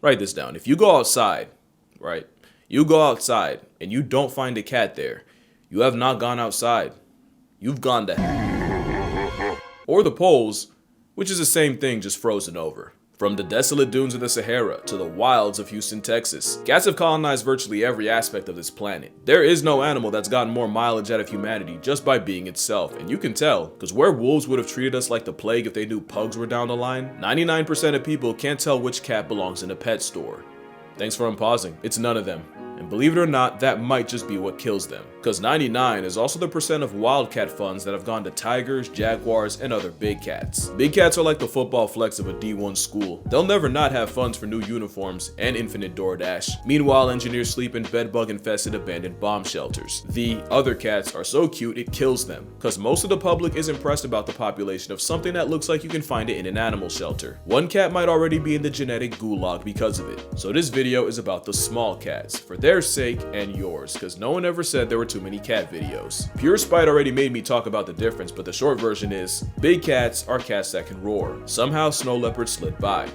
Write this down. If you go outside, right? You go outside and you don't find a cat there, you have not gone outside. You've gone to hell. Or the poles, which is the same thing, just frozen over. From the desolate dunes of the Sahara to the wilds of Houston, Texas, cats have colonized virtually every aspect of this planet. There is no animal that's gotten more mileage out of humanity just by being itself, and you can tell, because where wolves would have treated us like the plague if they knew pugs were down the line, 99% of people can't tell which cat belongs in a pet store. Thanks for unpausing. It's none of them. And believe it or not, that might just be what kills them. Because 99 is also the percent of wildcat funds that have gone to tigers, jaguars, and other big cats. Big cats are like the football flex of a D1 school. They'll never not have funds for new uniforms and infinite DoorDash. Meanwhile, engineers sleep in bedbug-infested abandoned bomb shelters. The other cats are so cute it kills them. Because most of the public is impressed about the population of something that looks like you can find it in an animal shelter. One cat might already be in the genetic gulag because of it. So this video is about the small cats, for their sake and yours, because no one ever said there were too many cat videos. Pure Spite already made me talk about the difference, but the short version is, big cats are cats that can roar. Somehow snow leopards slid by.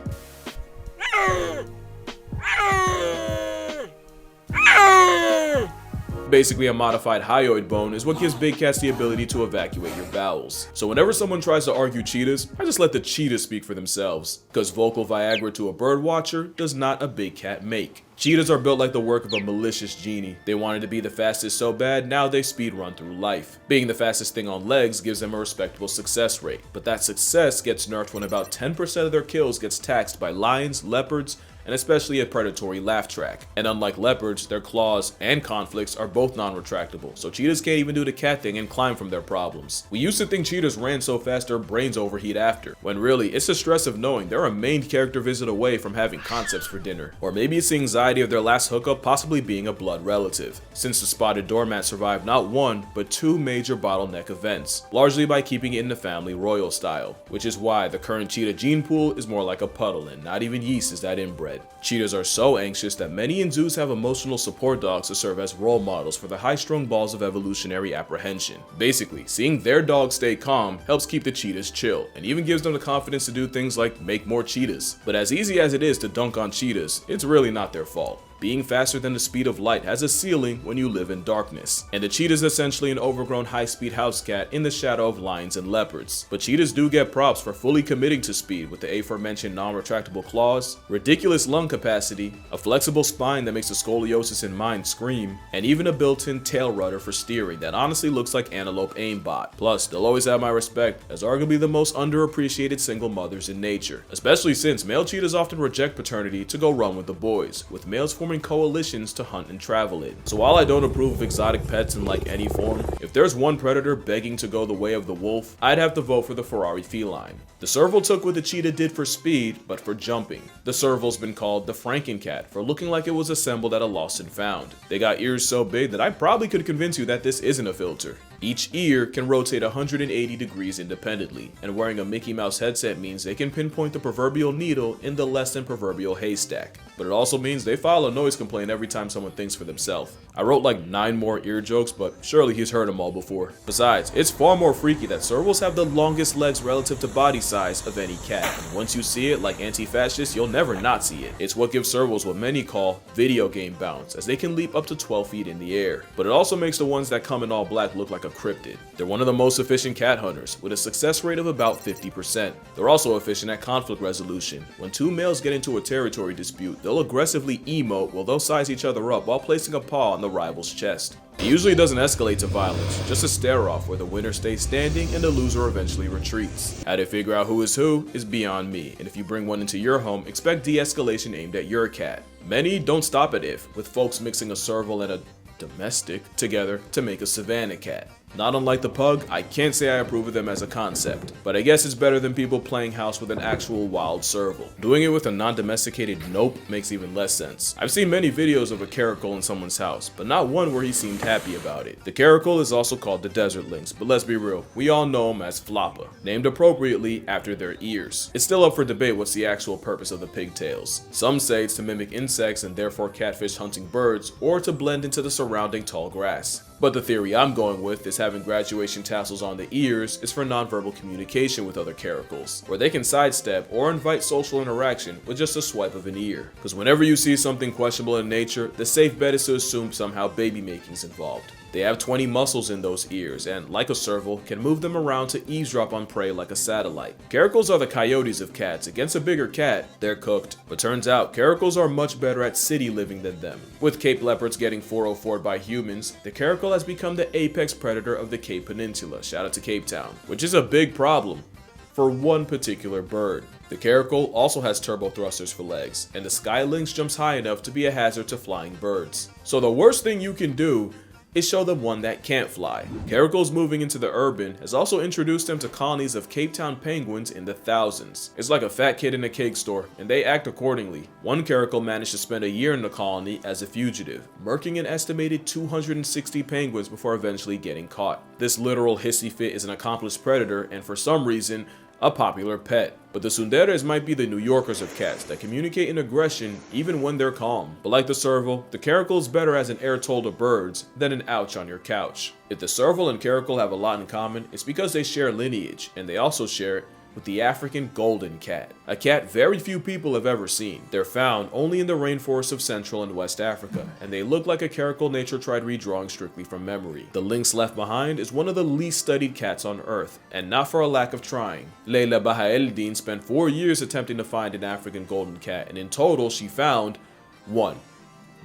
Basically, a modified hyoid bone is what gives big cats the ability to evacuate your bowels. So whenever someone tries to argue cheetahs, I just let the cheetahs speak for themselves. Because vocal Viagra to a bird watcher does not a big cat make. Cheetahs are built like the work of a malicious genie. They wanted to be the fastest so bad, now they speed run through life. Being the fastest thing on legs gives them a respectable success rate. But that success gets nerfed when about 10% of their kills gets taxed by lions, leopards, and especially a predatory laugh track. And unlike leopards, their claws and conflicts are both non-retractable, so cheetahs can't even do the cat thing and climb from their problems. We used to think cheetahs ran so fast their brains overheat after, when really, it's the stress of knowing they're a main character visit away from having concepts for dinner. Or maybe it's the anxiety of their last hookup possibly being a blood relative, since the spotted doormat survived not one, but two major bottleneck events, largely by keeping it in the family royal style, which is why the current cheetah gene pool is more like a puddle and not even yeast is that inbred. Cheetahs are so anxious that many in zoos have emotional support dogs to serve as role models for the high-strung balls of evolutionary apprehension. Basically, seeing their dog stay calm helps keep the cheetahs chill, and even gives them the confidence to do things like make more cheetahs. But as easy as it is to dunk on cheetahs, it's really not their fault. Being faster than the speed of light has a ceiling when you live in darkness, and the cheetah is essentially an overgrown high-speed house cat in the shadow of lions and leopards. But cheetahs do get props for fully committing to speed with the aforementioned non-retractable claws, ridiculous lung capacity, a flexible spine that makes the scoliosis in mind scream, and even a built-in tail rudder for steering that honestly looks like antelope aimbot. Plus, they'll always have my respect as arguably the most underappreciated single mothers in nature, especially since male cheetahs often reject paternity to go run with the boys, with males forming coalitions to hunt and travel in. So while I don't approve of exotic pets in like any form, if there's one predator begging to go the way of the wolf, I'd have to vote for the Ferrari feline. The serval took what the cheetah did for speed, but for jumping. The serval's been called the Frankencat for looking like it was assembled at a lost and found. They got ears so big that I probably could convince you that this isn't a filter. Each ear can rotate 180 degrees independently, and wearing a Mickey Mouse headset means they can pinpoint the proverbial needle in the less than proverbial haystack. But it also means they file a noise complaint every time someone thinks for themselves. I wrote like 9 more ear jokes, but surely he's heard them all before. Besides, it's far more freaky that servals have the longest legs relative to body size of any cat, and once you see it like anti-fascists, you'll never not see it. It's what gives servals what many call video game bounce, as they can leap up to 12 feet in the air. But it also makes the ones that come in all black look like a cryptid. They're one of the most efficient cat hunters, with a success rate of about 50%. They're also efficient at conflict resolution. When two males get into a territory dispute, they'll aggressively emote while they'll size each other up while placing a paw on the rival's chest. It usually doesn't escalate to violence, just a stare-off where the winner stays standing and the loser eventually retreats. How to figure out who is beyond me, and if you bring one into your home, expect de-escalation aimed at your cat. Many don't stop at if, with folks mixing a serval and a domestic together to make a savannah cat. Not unlike the pug, I can't say I approve of them as a concept, but I guess it's better than people playing house with an actual wild serval. Doing it with a non-domesticated nope makes even less sense. I've seen many videos of a caracal in someone's house, but not one where he seemed happy about it. The caracal is also called the desert lynx, but let's be real, we all know them as floppa, named appropriately after their ears. It's still up for debate what's the actual purpose of the pigtails. Some say it's to mimic insects and therefore catfish hunting birds, or to blend into the surrounding tall grass. But the theory I'm going with is having graduation tassels on the ears is for nonverbal communication with other caracals, where they can sidestep or invite social interaction with just a swipe of an ear. Because whenever you see something questionable in nature, the safe bet is to assume somehow baby making's involved. They have 20 muscles in those ears and, like a serval, can move them around to eavesdrop on prey like a satellite. Caracals are the coyotes of cats. Against a bigger cat, they're cooked. But turns out, caracals are much better at city living than them. With Cape leopards getting 404'd by humans, the caracal has become the apex predator of the Cape Peninsula, shout out to Cape Town, which is a big problem for one particular bird. The caracal also has turbo thrusters for legs, and the sky lynx jumps high enough to be a hazard to flying birds. So the worst thing you can do is show them one that can't fly. Caracals moving into the urban has also introduced them to colonies of Cape Town penguins in the thousands. It's like a fat kid in a cake store, and they act accordingly. One caracal managed to spend a year in the colony as a fugitive, murking an estimated 260 penguins before eventually getting caught. This literal hissy fit is an accomplished predator, and for some reason, a popular pet. But the tsunderes might be the New Yorkers of cats that communicate in aggression even when they're calm. But like the serval, the caracal is better as an air toll to birds than an ouch on your couch. If the serval and caracal have a lot in common, it's because they share lineage, and they also share it with the African golden cat, a cat very few people have ever seen. They're found only in the rainforests of Central and West Africa, and they look like a caracal nature tried redrawing strictly from memory. The lynx left behind is one of the least studied cats on Earth, and not for a lack of trying. Leila Bahaeldin spent 4 years attempting to find an African golden cat, and in total she found one.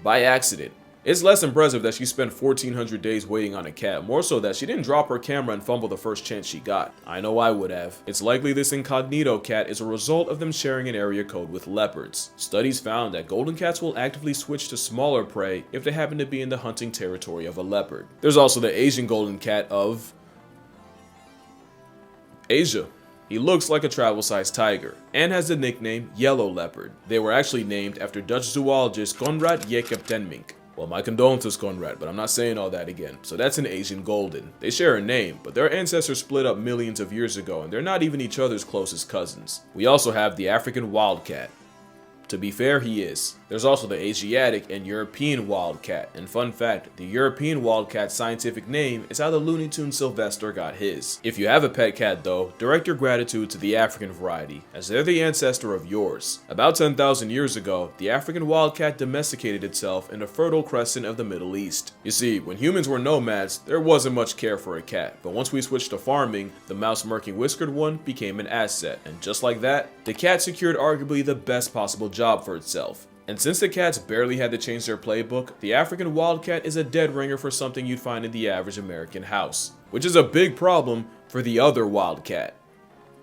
By accident. It's less impressive that she spent 1,400 days waiting on a cat, more so that she didn't drop her camera and fumble the first chance she got. I know I would have. It's likely this incognito cat is a result of them sharing an area code with leopards. Studies found that golden cats will actively switch to smaller prey if they happen to be in the hunting territory of a leopard. There's also the Asian golden cat of Asia. He looks like a travel-sized tiger, and has the nickname Yellow Leopard. They were actually named after Dutch zoologist Conrad Jacob Tenmink. Well, my condolences, Conrad, but I'm not saying all that again. So that's an Asian golden. They share a name, but their ancestors split up millions of years ago, and they're not even each other's closest cousins. We also have the African wildcat. To be fair, he is. There's also the Asiatic and European wildcat, and fun fact, the European wildcat's scientific name is how the Looney Tunes Sylvester got his. If you have a pet cat though, direct your gratitude to the African variety, as they're the ancestor of yours. About 10,000 years ago, the African wildcat domesticated itself in the Fertile Crescent of the Middle East. You see, when humans were nomads, there wasn't much care for a cat, but once we switched to farming, the mouse-murking whiskered one became an asset, and just like that, the cat secured arguably the best possible job for itself. And since the cats barely had to change their playbook, the African wildcat is a dead ringer for something you'd find in the average American house, which is a big problem for the other wildcat.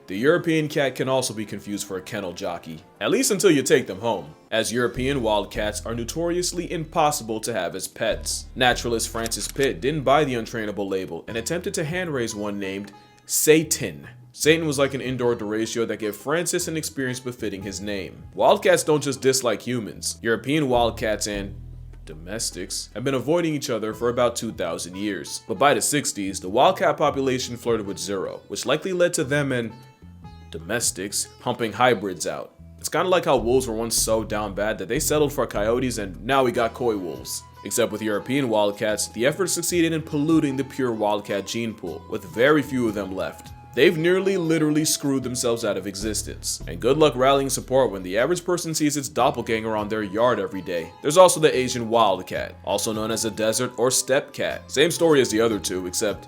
The European cat can also be confused for a kennel jockey, at least until you take them home, as European wildcats are notoriously impossible to have as pets. Naturalist Francis Pitt didn't buy the untrainable label and attempted to hand-raise one named Satan. Satan was like an indoor deratio that gave Francis an experience befitting his name. Wildcats don't just dislike humans. European wildcats and domestics have been avoiding each other for about 2,000 years. But by the 60s, the wildcat population flirted with zero, which likely led to them and domestics pumping hybrids out. It's kind of like how wolves were once so down bad that they settled for coyotes and now we got coy wolves. Except with European wildcats, the effort succeeded in polluting the pure wildcat gene pool, with very few of them left. They've nearly literally screwed themselves out of existence. And good luck rallying support when the average person sees its doppelganger on their yard every day. There's also the Asian wildcat, also known as a desert or steppe cat. Same story as the other two, except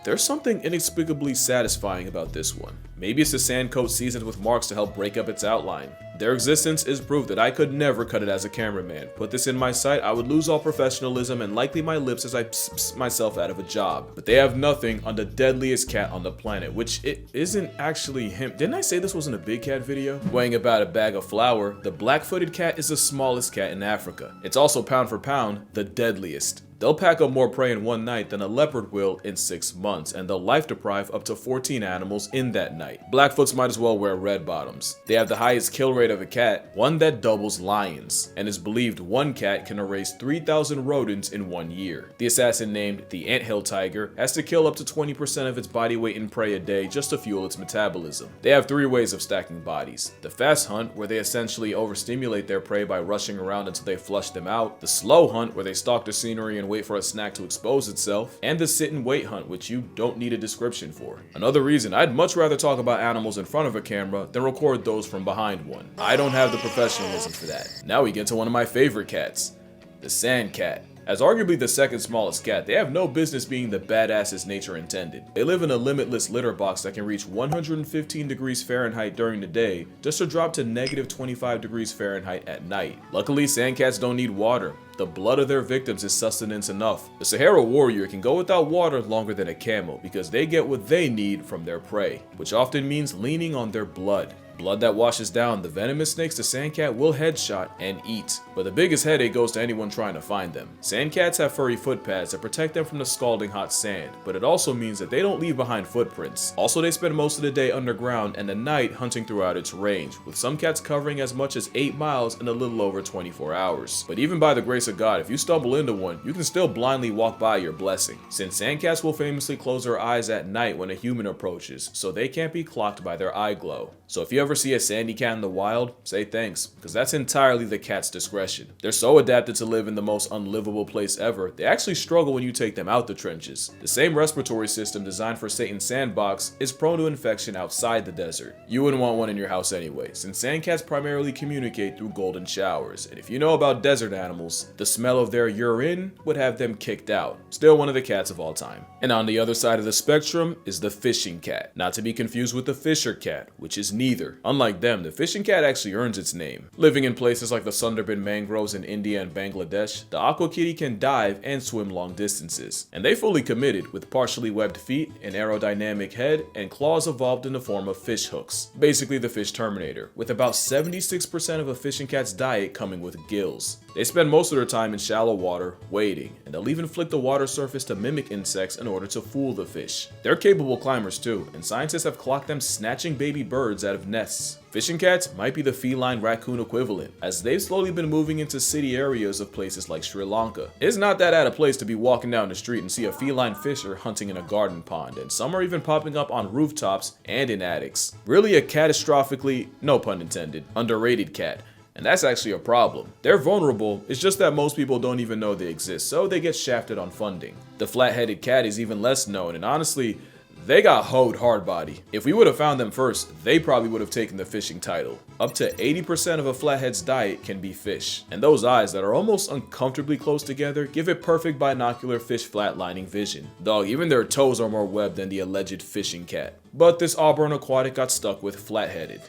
there's something inexplicably satisfying about this one. Maybe it's the sand coat seasoned with marks to help break up its outline. Their existence is proof that I could never cut it as a cameraman. Put this in my sight, I would lose all professionalism and likely my lips as I pss myself out of a job. But they have nothing on the deadliest cat on the planet, which it isn't actually him. Didn't I say this wasn't a big cat video? Weighing about a bag of flour, the black-footed cat is the smallest cat in Africa. It's also pound for pound, the deadliest. They'll pack up more prey in one night than a leopard will in 6 months, and they'll life deprive up to 14 animals in that night. Blackfoots might as well wear red bottoms. They have the highest kill rate of a cat, one that doubles lions, and is believed one cat can erase 3,000 rodents in 1 year. The assassin named the anthill tiger has to kill up to 20% of its body weight in prey a day just to fuel its metabolism. They have 3 ways of stacking bodies. The fast hunt, where they essentially overstimulate their prey by rushing around until they flush them out. The slow hunt, where they stalk the scenery and wait for a snack to expose itself, and the sit and wait hunt, which you don't need a description for. Another reason I'd much rather talk about animals in front of a camera than record those from behind one. I don't have the professionalism for that. Now we get to one of my favorite cats, the sand cat. As arguably the second smallest cat, they have no business being the badasses nature intended. They live in a limitless litter box that can reach 115 degrees Fahrenheit during the day, just to drop to negative 25 degrees Fahrenheit at night. Luckily, sand cats don't need water. The blood of their victims is sustenance enough. The Sahara warrior can go without water longer than a camel because they get what they need from their prey, which often means leaning on their blood. Blood that washes down the venomous snakes the sandcat will headshot and eat. But the biggest headache goes to anyone trying to find them. Sandcats have furry foot pads that protect them from the scalding hot sand, but it also means that they don't leave behind footprints. Also, they spend most of the day underground and the night hunting throughout its range, with some cats covering as much as 8 miles in a little over 24 hours. But even by the grace of God, if you stumble into one, you can still blindly walk by your blessing, since sandcats will famously close their eyes at night when a human approaches, so they can't be clocked by their eye glow. So if you ever see a sandy cat in the wild, say thanks, because that's entirely the cat's discretion. They're so adapted to live in the most unlivable place ever, they actually struggle when you take them out the trenches. The same respiratory system designed for Satan's sandbox is prone to infection outside the desert. You wouldn't want one in your house anyway, since sandcats primarily communicate through golden showers, and if you know about desert animals, the smell of their urine would have them kicked out. Still one of the cats of all time. And on the other side of the spectrum is the fishing cat, not to be confused with the fisher cat, which is neither. Unlike them, the fishing cat actually earns its name. Living in places like the Sundarban mangroves in India and Bangladesh, the aqua kitty can dive and swim long distances. And they fully committed, with partially webbed feet, an aerodynamic head, and claws evolved in the form of fish hooks. Basically the fish Terminator, with about 76% of a fishing cat's diet coming with gills. They spend most of their time in shallow water, wading, and they'll even flick the water surface to mimic insects in order to fool the fish. They're capable climbers too, and scientists have clocked them snatching baby birds out of nests. Fishing cats might be the feline raccoon equivalent, as they've slowly been moving into city areas of places like Sri Lanka. It's not that out of place to be walking down the street and see a feline fisher hunting in a garden pond, and some are even popping up on rooftops and in attics. Really a catastrophically, no pun intended, underrated cat. And that's actually a problem. They're vulnerable, it's just that most people don't even know they exist, so they get shafted on funding. The flat-headed cat is even less known, and honestly, they got hoed hard body. If we would have found them first, they probably would have taken the fishing title. Up to 80% of a flathead's diet can be fish, and those eyes that are almost uncomfortably close together give it perfect binocular fish flatlining vision. Dog, even their toes are more webbed than the alleged fishing cat. But this Auburn aquatic got stuck with flat-headed.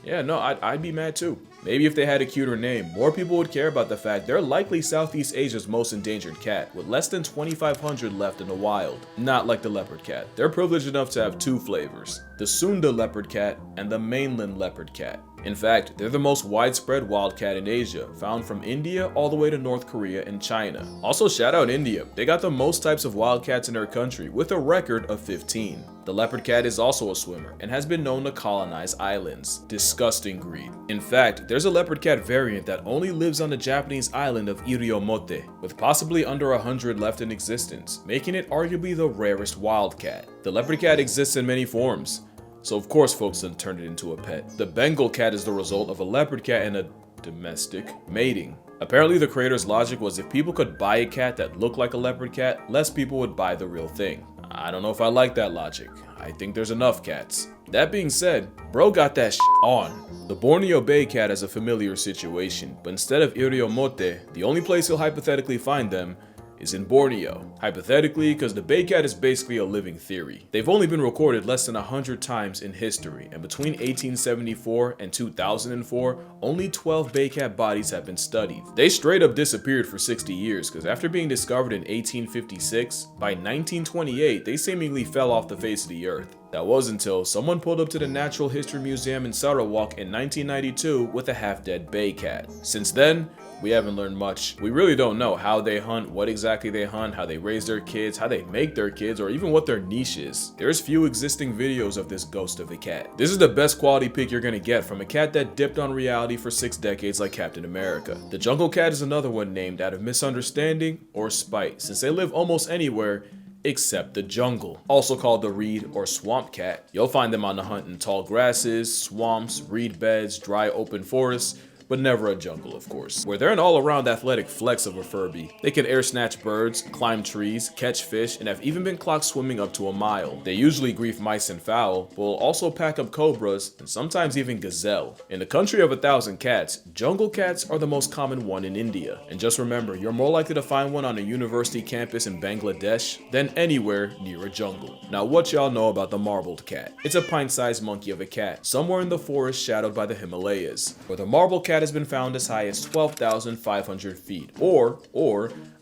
Yeah, no, I'd be mad too. Maybe if they had a cuter name, more people would care about the fact they're likely Southeast Asia's most endangered cat, with less than 2,500 left in the wild. Not like the leopard cat. They're privileged enough to have two flavors, the Sunda leopard cat and the mainland leopard cat. In fact, they're the most widespread wildcat in Asia, found from India all the way to North Korea and China. Also, shout out India. They got the most types of wildcats in their country, with a record of 15. The leopard cat is also a swimmer, and has been known to colonize islands. Disgusting greed. In fact, there's a leopard cat variant that only lives on the Japanese island of Iriomote, with possibly under 100 left in existence, making it arguably the rarest wildcat. The leopard cat exists in many forms, so of course folks done turned it into a pet. The Bengal cat is the result of a leopard cat and a domestic mating. Apparently the creator's logic was if people could buy a cat that looked like a leopard cat, less people would buy the real thing. I don't know if I like that logic. I think there's enough cats. That being said, bro got that shit on. The Borneo Bay cat has a familiar situation, but instead of Iriomote, the only place you'll hypothetically find them is in Borneo. Hypothetically, because the bay cat is basically a living theory. They've only been recorded less than 100 times in history, and between 1874 and 2004, only 12 bay cat bodies have been studied. They straight up disappeared for 60 years, because after being discovered in 1856, by 1928, they seemingly fell off the face of the earth. That was until someone pulled up to the Natural History Museum in Sarawak in 1992 with a half-dead bay cat. Since then, we haven't learned much. We really don't know how they hunt, what exactly they hunt, how they raise their kids, how they make their kids, or even what their niche is. There's few existing videos of this ghost of a cat. This is the best quality pic you're gonna get from a cat that dipped on reality for 6 decades like Captain America. The jungle cat is another one named out of misunderstanding or spite, since they live almost anywhere except the jungle. Also called the reed or swamp cat. You'll find them on the hunt in tall grasses, swamps, reed beds, dry open forests, but never a jungle, of course, where they're an all-around athletic flex of a Furby. They can air snatch birds, climb trees, catch fish, and have even been clocked swimming up to a mile. They usually grief mice and fowl, but will also pack up cobras and sometimes even gazelle. In the country of 1,000 cats, jungle cats are the most common one in India. And just remember, you're more likely to find one on a university campus in Bangladesh than anywhere near a jungle. Now, what y'all know about the marbled cat? It's a pint-sized monkey of a cat, somewhere in the forest shadowed by the Himalayas, where the marble cat has been found as high as 12,500 feet, or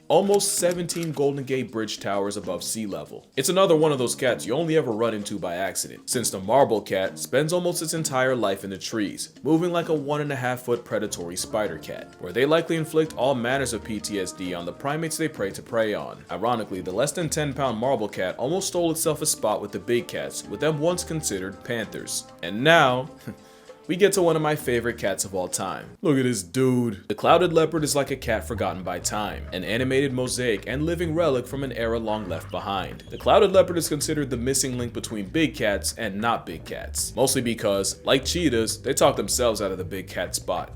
almost 17 Golden Gate Bridge towers above sea level. It's another one of those cats you only ever run into by accident, since the marble cat spends almost its entire life in the trees, moving like a 1.5-foot predatory spider cat, where they likely inflict all manners of PTSD on the primates they prey on. Ironically, the less than 10-pound marble cat almost stole itself a spot with the big cats, with them once considered panthers. And now, we get to one of my favorite cats of all time. Look at this dude. The clouded leopard is like a cat forgotten by time, an animated mosaic and living relic from an era long left behind. The clouded leopard is considered the missing link between big cats and not big cats, mostly because, like cheetahs, they talk themselves out of the big cat spot.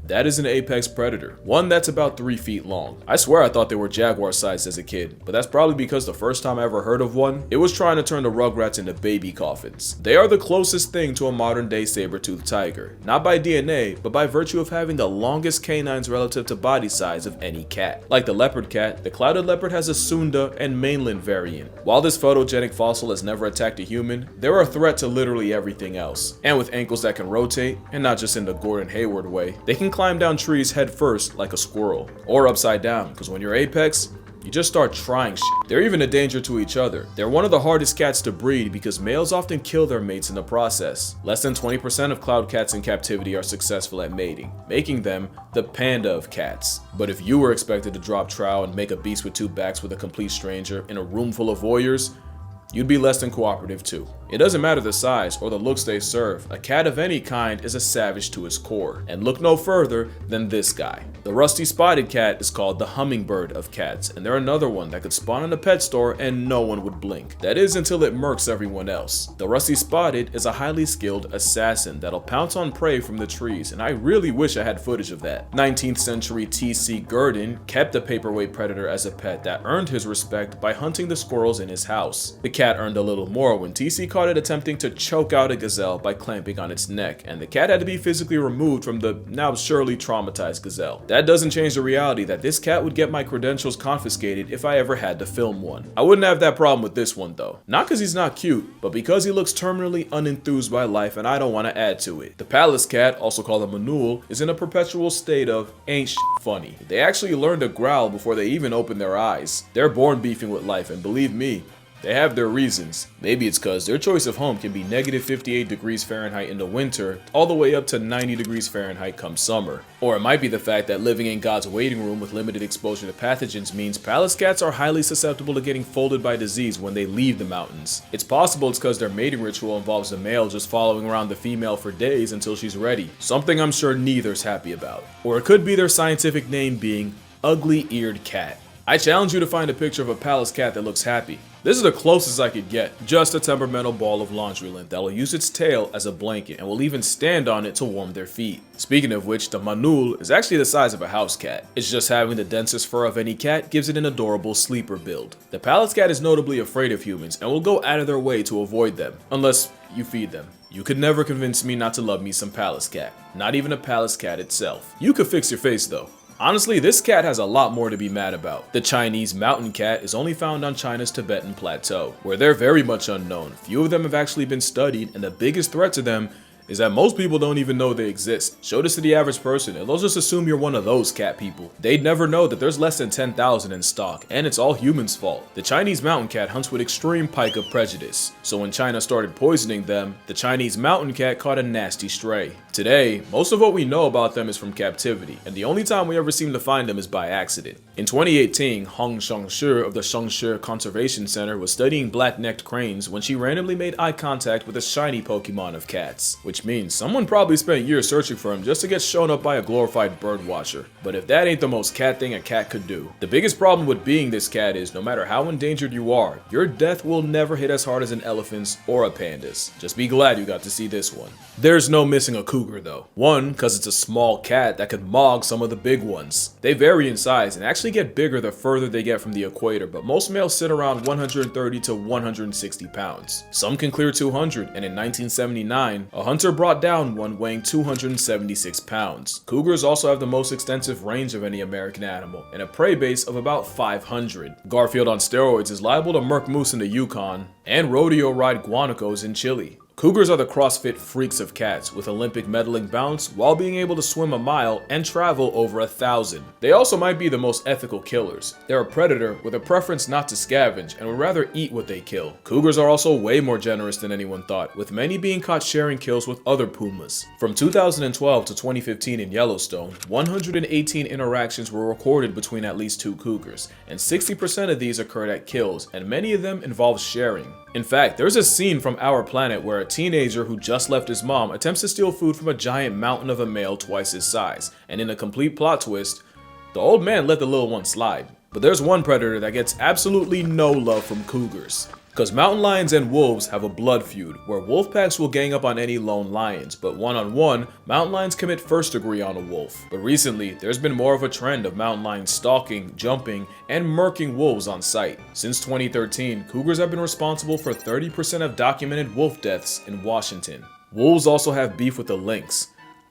That is an apex predator, one that's about 3 feet long. I swear I thought they were jaguar sized as a kid, but that's probably because the first time I ever heard of one, it was trying to turn the rugrats into baby coffins. They are the closest thing to a modern day saber-toothed tiger, not by DNA, but by virtue of having the longest canines relative to body size of any cat. Like the leopard cat, the clouded leopard has a Sunda and mainland variant. While this photogenic fossil has never attacked a human, they're a threat to literally everything else. And with ankles that can rotate, and not just in the Gordon Hayward way, they can climb down trees head first like a squirrel, or upside down, because when you're apex, you just start trying shit. They're even a danger to each other. They're one of the hardest cats to breed because males often kill their mates in the process. Less than 20% of cloud cats in captivity are successful at mating, making them the panda of cats. But if you were expected to drop trow and make a beast with 2 backs with a complete stranger in a room full of voyeurs, you'd be less than cooperative too. It doesn't matter the size or the looks they serve, a cat of any kind is a savage to its core. And look no further than this guy. The rusty spotted cat is called the hummingbird of cats, and they're another one that could spawn in a pet store and no one would blink. That is until it murks everyone else. The rusty spotted is a highly skilled assassin that'll pounce on prey from the trees, and I really wish I had footage of that. 19th century T.C. Gurdon kept the paperweight predator as a pet that earned his respect by hunting the squirrels in his house. The cat earned a little more when T.C. caught it attempting to choke out a gazelle by clamping on its neck, and the cat had to be physically removed from the now surely traumatized gazelle. That doesn't change the reality that this cat would get my credentials confiscated if I ever had to film one. I wouldn't have that problem with this one though. Not because he's not cute, but because he looks terminally unenthused by life and I don't want to add to it. The palace cat, also called a manul, is in a perpetual state of ain't shit funny. They actually learn to growl before they even open their eyes. They're born beefing with life, and believe me, they have their reasons. Maybe it's because their choice of home can be negative 58 degrees Fahrenheit in the winter, all the way up to 90 degrees Fahrenheit come summer. Or it might be the fact that living in God's waiting room with limited exposure to pathogens means palace cats are highly susceptible to getting folded by disease when they leave the mountains. It's possible it's because their mating ritual involves the male just following around the female for days until she's ready, something I'm sure neither's happy about. Or it could be their scientific name being ugly-eared cat. I challenge you to find a picture of a palace cat that looks happy. This is the closest I could get. Just a temperamental ball of laundry lint that will use its tail as a blanket and will even stand on it to warm their feet. Speaking of which, the manul is actually the size of a house cat. It's just having the densest fur of any cat gives it an adorable sleeper build. The palace cat is notably afraid of humans and will go out of their way to avoid them, unless you feed them. You could never convince me not to love me some palace cat. Not even a palace cat itself. You could fix your face though. Honestly, this cat has a lot more to be mad about. The Chinese mountain cat is only found on China's Tibetan plateau, where they're very much unknown. Few of them have actually been studied, and the biggest threat to them is that most people don't even know they exist. Show this to the average person and they'll just assume you're one of those cat people. They'd never know that there's less than 10,000 in stock, and it's all humans' fault. The Chinese mountain cat hunts with extreme pica prejudice, so when China started poisoning them, the Chinese mountain cat caught a nasty stray. Today, most of what we know about them is from captivity, and the only time we ever seem to find them is by accident. In 2018, Hong Shangshi of the Shangshi Conservation Center was studying black-necked cranes when she randomly made eye contact with a shiny Pokemon of cats, which which means someone probably spent years searching for him just to get shown up by a glorified bird watcher. But if that ain't the most cat thing a cat could do. The biggest problem with being this cat is no matter how endangered you are, your death will never hit as hard as an elephant's or a panda's. Just be glad you got to see this one. There's no missing a cougar though. One, cause it's a small cat that could mog some of the big ones. They vary in size and actually get bigger the further they get from the equator, but most males sit around 130 to 160 pounds. Some can clear 200, and in 1979, a hunter brought down one weighing 276 pounds. Cougars also have the most extensive range of any American animal, and a prey base of about 500. Garfield on steroids is liable to murk moose in the Yukon, and rodeo ride guanacos in Chile. Cougars are the CrossFit freaks of cats, with Olympic medaling bounce while being able to swim a mile and travel over 1,000. They also might be the most ethical killers. They're a predator with a preference not to scavenge and would rather eat what they kill. Cougars are also way more generous than anyone thought, with many being caught sharing kills with other pumas. From 2012 to 2015 in Yellowstone, 118 interactions were recorded between at least 2 cougars, and 60% of these occurred at kills, and many of them involved sharing. In fact, there's a scene from Our Planet where a teenager who just left his mom attempts to steal food from a giant mountain of a male twice his size, and in a complete plot twist, the old man let the little one slide. But there's one predator that gets absolutely no love from cougars. Because mountain lions and wolves have a blood feud, where wolf packs will gang up on any lone lions, but one-on-one, mountain lions commit first degree on a wolf. But recently, there's been more of a trend of mountain lions stalking, jumping, and murking wolves on sight. Since 2013, cougars have been responsible for 30% of documented wolf deaths in Washington. Wolves also have beef with the lynx,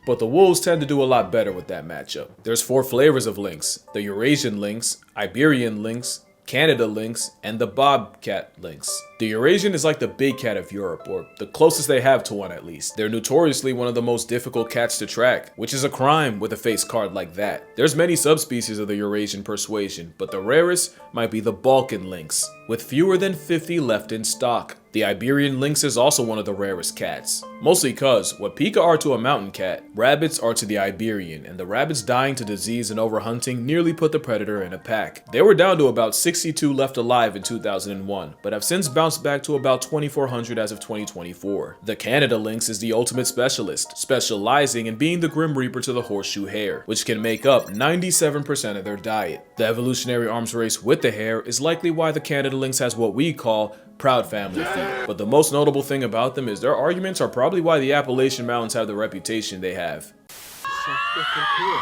but the wolves tend to do a lot better with that matchup. There's 4 flavors of lynx: the Eurasian lynx, Iberian lynx, Canada lynx, and the bobcat lynx. The Eurasian is like the big cat of Europe, or the closest they have to one at least. They're notoriously one of the most difficult cats to track, which is a crime with a face card like that. There's many subspecies of the Eurasian persuasion, but the rarest might be the Balkan lynx, with fewer than 50 left in stock. The Iberian lynx is also one of the rarest cats, mostly cause what Pika are to a mountain cat, rabbits are to the Iberian, and the rabbits dying to disease and overhunting nearly put the predator in a pack. They were down to about 62 left alive in 2001, but have since bounced back to about 2,400 as of 2024. The Canada lynx is the ultimate specialist, specializing in being the Grim Reaper to the horseshoe hare, which can make up 97% of their diet. The evolutionary arms race with the hare is likely why the Canada lynx has what we call proud family feet, but the most notable thing about them is their arguments are probably why the Appalachian Mountains have the reputation they have. So freaking cool.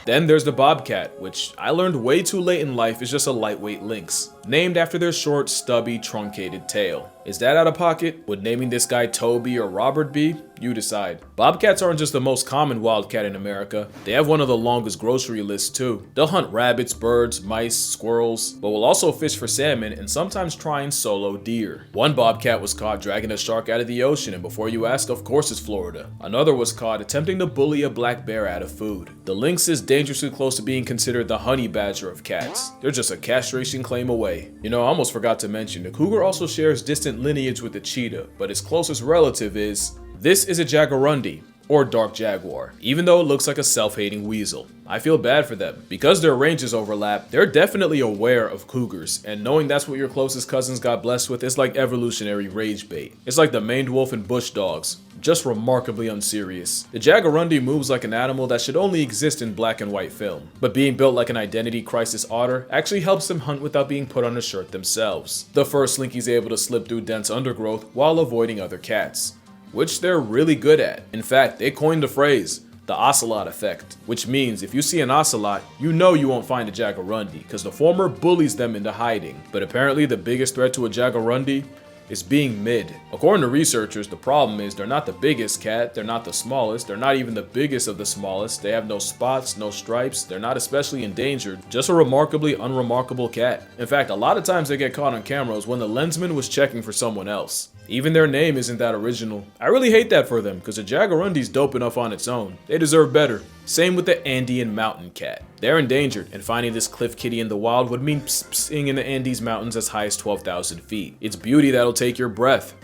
Then there's the bobcat, which I learned way too late in life is just a lightweight lynx, named after their short, stubby, truncated tail. Is that out of pocket? Would naming this guy Toby or Robert be? You decide. Bobcats aren't just the most common wildcat in America, they have one of the longest grocery lists too. They'll hunt rabbits, birds, mice, squirrels, but will also fish for salmon and sometimes try and solo deer. One bobcat was caught dragging a shark out of the ocean, and before you ask, of course it's Florida. Another was caught attempting to bully a black bear out of food. The lynx is dangerously close to being considered the honey badger of cats. They're just a castration claim away. You know, I almost forgot to mention, the cougar also shares distant lineage with the cheetah, but its closest relative is... This is a jaguarundi, or dark jaguar, even though it looks like a self-hating weasel. I feel bad for them. Because their ranges overlap, they're definitely aware of cougars, and knowing that's what your closest cousins got blessed with is like evolutionary rage bait. It's like the maned wolf and bush dogs, just remarkably unserious. The jaguarundi moves like an animal that should only exist in black and white film, but being built like an identity crisis otter actually helps them hunt without being put on a shirt themselves. The fur slinky's able to slip through dense undergrowth while avoiding other cats, which they're really good at. In fact, they coined the phrase, the ocelot effect, which means if you see an ocelot, you know you won't find a jaguarundi, because the former bullies them into hiding. But apparently the biggest threat to a jaguarundi is being mid. According to researchers, the problem is they're not the biggest cat, they're not the smallest, they're not even the biggest of the smallest, they have no spots, no stripes, they're not especially endangered, just a remarkably unremarkable cat. In fact, a lot of times they get caught on cameras when the lensman was checking for someone else. Even their name isn't that original. I really hate that for them, because a jaguarundi's dope enough on its own. They deserve better. Same with the Andean mountain cat. They're endangered, and finding this cliff kitty in the wild would mean psing in the Andes mountains as high as 12,000 feet. It's beauty that'll take your breath.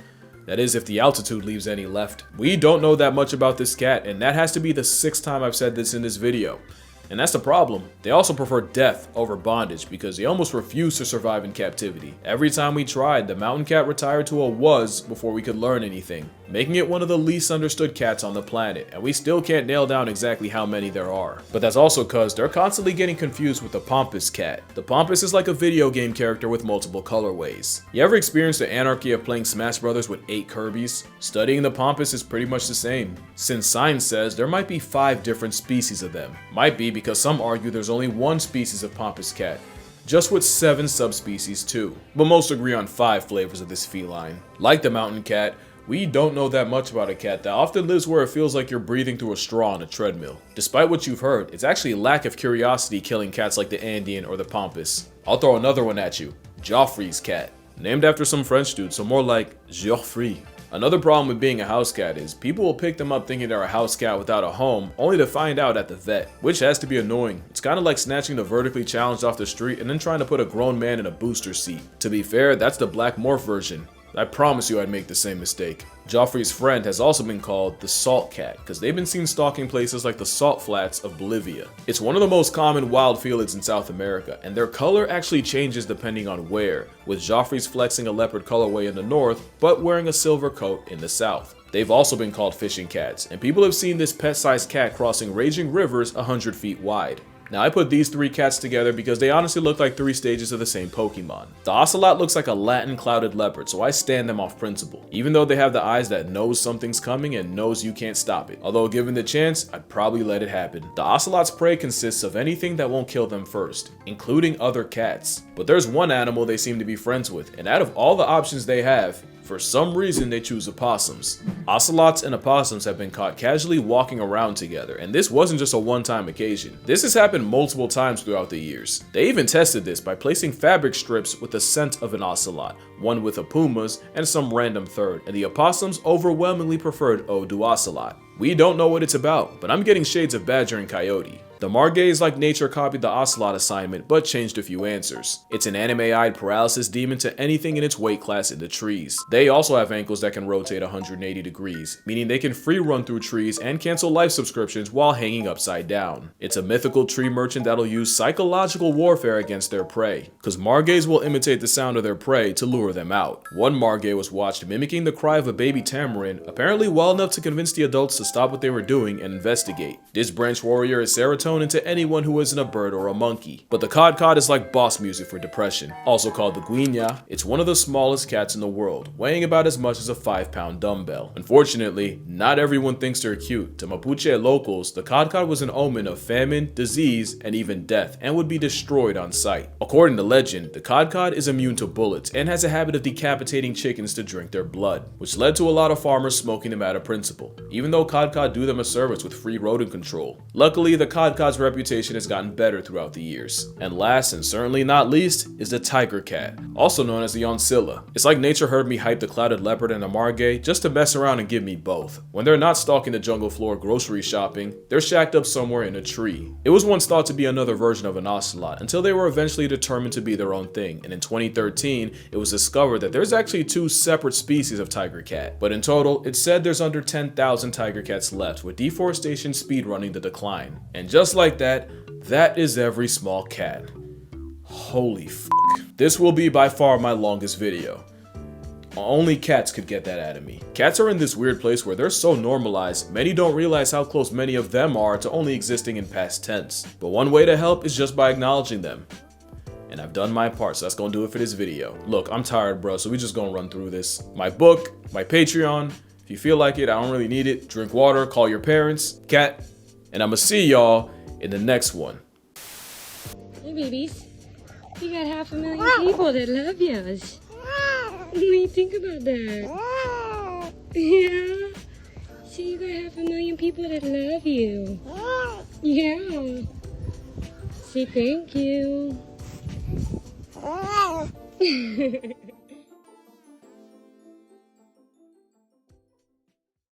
That is, if the altitude leaves any left. We don't know that much about this cat, and that has to be the 6th time I've said this in this video. And that's the problem. They also prefer death over bondage because they almost refuse to survive in captivity. Every time we tried, the mountain cat retired to a was before we could learn anything, making it one of the least understood cats on the planet, and we still can't nail down exactly how many there are. But that's also cause they're constantly getting confused with the pompous cat. The pompous is like a video game character with multiple colorways. You ever experienced the anarchy of playing Smash Brothers with 8 Kirbys? Studying the pompous is pretty much the same, since science says there might be 5 different species of them. Might be because some argue there's only 1 species of pompous cat, just with 7 subspecies too, but most agree on 5 flavors of this feline. Like the mountain cat, we don't know that much about a cat that often lives where it feels like you're breathing through a straw on a treadmill. Despite what you've heard, it's actually lack of curiosity killing cats like the Andean or the pompous. I'll throw another one at you, Joffrey's cat. Named after some French dude, so more like Geoffrey. Another problem with being a house cat is people will pick them up thinking they're a house cat without a home, only to find out at the vet, which has to be annoying. It's kind of like snatching the vertically challenged off the street and then trying to put a grown man in a booster seat. To be fair, that's the black morph version. I promise you I'd make the same mistake. Joffrey's friend has also been called the salt cat because they've been seen stalking places like the salt flats of Bolivia. It's one of the most common wild felids in South America, and their color actually changes depending on where, with Joffrey's flexing a leopard colorway in the north, but wearing a silver coat in the south. They've also been called fishing cats, and people have seen this pet-sized cat crossing raging rivers 100 feet wide. Now I put these 3 cats together because they honestly look like 3 stages of the same Pokemon. The Ocelot looks like a Latin clouded leopard, so I stand them off principle, even though they have the eyes that knows something's coming and knows you can't stop it. Although given the chance, I'd probably let it happen. The Ocelot's prey consists of anything that won't kill them first, including other cats. But there's one animal they seem to be friends with, and out of all the options they have, for some reason they choose opossums. Ocelots and opossums have been caught casually walking around together, and this wasn't just a one-time occasion. This has happened multiple times throughout the years. They even tested this by placing fabric strips with the scent of an ocelot, one with a puma's and some random third, and the opossums overwhelmingly preferred Ode to Ocelot. We don't know what it's about, but I'm getting shades of badger and coyote. The Margays like nature copied the Ocelot assignment, but changed a few answers. It's an anime-eyed paralysis demon to anything in its weight class in the trees. They also have ankles that can rotate 180 degrees, meaning they can free run through trees and cancel life subscriptions while hanging upside down. It's a mythical tree merchant that'll use psychological warfare against their prey, cause Margays will imitate the sound of their prey to lure them out. One Margay was watched mimicking the cry of a baby tamarin, apparently well enough to convince the adults to stop what they were doing and investigate. This branch warrior is serotonin to anyone who isn't a bird or a monkey. But the Cod is like boss music for depression. Also called the Guinya, it's one of the smallest cats in the world, weighing about as much as a 5-pound dumbbell. Unfortunately, not everyone thinks they're cute. To Mapuche locals, the Cod was an omen of famine, disease, and even death, and would be destroyed on sight. According to legend, the Cod is immune to bullets and has a habit of decapitating chickens to drink their blood, which led to a lot of farmers smoking them out of principle, even though Cod do them a service with free rodent control. Luckily, the Cod's reputation has gotten better throughout the years. And last and certainly not least is the tiger cat, also known as the Oncilla. It's like nature heard me hype the clouded leopard and the Margay just to mess around and give me both. When they're not stalking the jungle floor grocery shopping, they're shacked up somewhere in a tree. It was once thought to be another version of an ocelot until they were eventually determined to be their own thing, and in 2013 it was discovered that there's actually 2 separate species of tiger cat. But in total, it's said there's under 10,000 tiger cats left, with deforestation speedrunning the decline. And just like that is every small cat. Holy f***. This will be by far my longest video. Only cats could get that out of me. Cats are in this weird place where they're so normalized, many don't realize how close many of them are to only existing in past tense. But one way to help is just by acknowledging them. And I've done my part, so that's gonna do it for this video. Look, I'm tired, bro, so we just gonna run through this. My book, my Patreon. If you feel like it, I don't really need it. Drink water, call your parents, cat, and I'ma see y'all in the next one. Hey babies, you got 500,000 people that love yous. What do you think about that? Yeah? So you got 500,000 people that love you. Yeah. Say thank you.